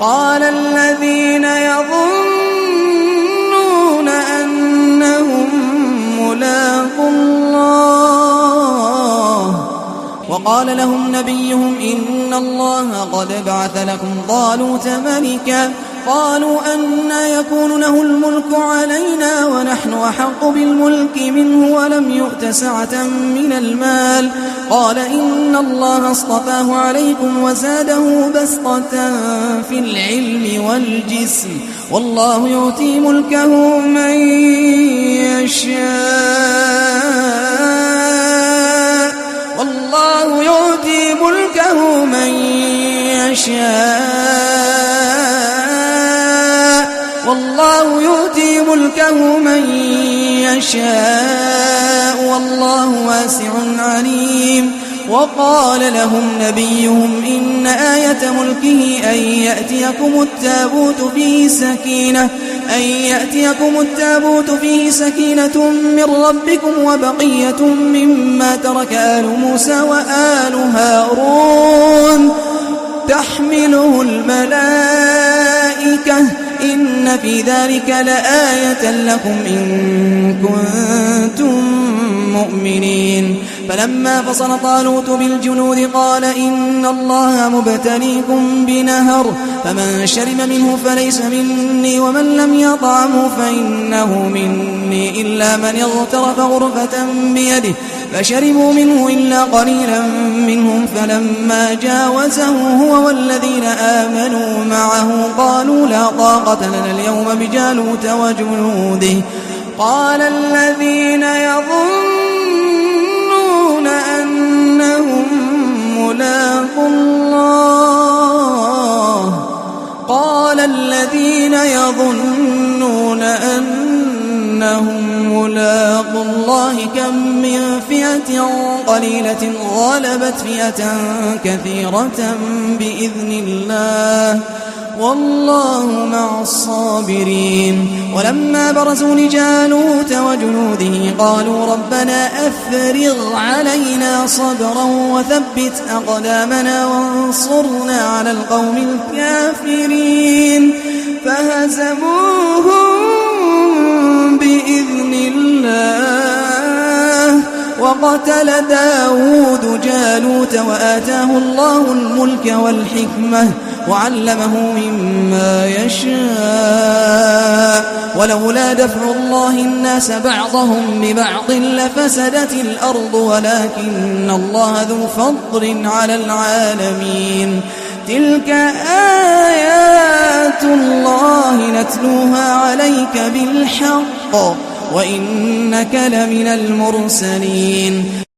قال الذين يظنون أنهم ملاقو الله وقال لهم نبيهم إن الله قد بعث لكم طالوت ملكا قالوا أنى يكون له الملك علينا ونحن أحق بالملك منه ولم يؤت سعة من المال قال إن الله اصطفاه عليكم وزاده بسطة في العلم والجسم والله يؤتي ملكه من يشاء والله يؤتي ملكه من يشاء والله واسع عليم وقال لهم نبيهم إن آية ملكه أن يأتيكم التابوت فيه سكينة من ربكم وبقية مما ترك آل موسى وآل هارون تحمله الملائكة إن في ذلك لآية لكم إن كنتم مؤمنين فلما فصل طالوت بالجنود قال إن الله مبتليكم بنهر فمن شرب منه فليس مني ومن لم يطعمه فإنه مني إلا من اغترف غرفة بيده فشربوا منه إلا قليلا منهم فلما جاوزه هو والذين آمنوا معه قالوا لا طاقة لنا اليوم بجالوت وجنوده قال الذين يظنون أنهم ملاقو الله كم من فئة قليلة غلبت فئة كثيرة بإذن الله والله مع الصابرين ولما برزوا لجالوت وجنوده قالوا ربنا أفرغ علينا صبرا وثبت أقدامنا وانصرنا على القوم الكافرين فهزموهم بإذن الله وقتل داود جالوت وآتاه الله الملك والحكمة وعلمه مما يشاء ولولا دفع الله الناس بعضهم ببعض لفسدت الأرض ولكن الله ذو فضل على العالمين تلك آيات الله نتلوها عليك بالحق وإنك لمن المرسلين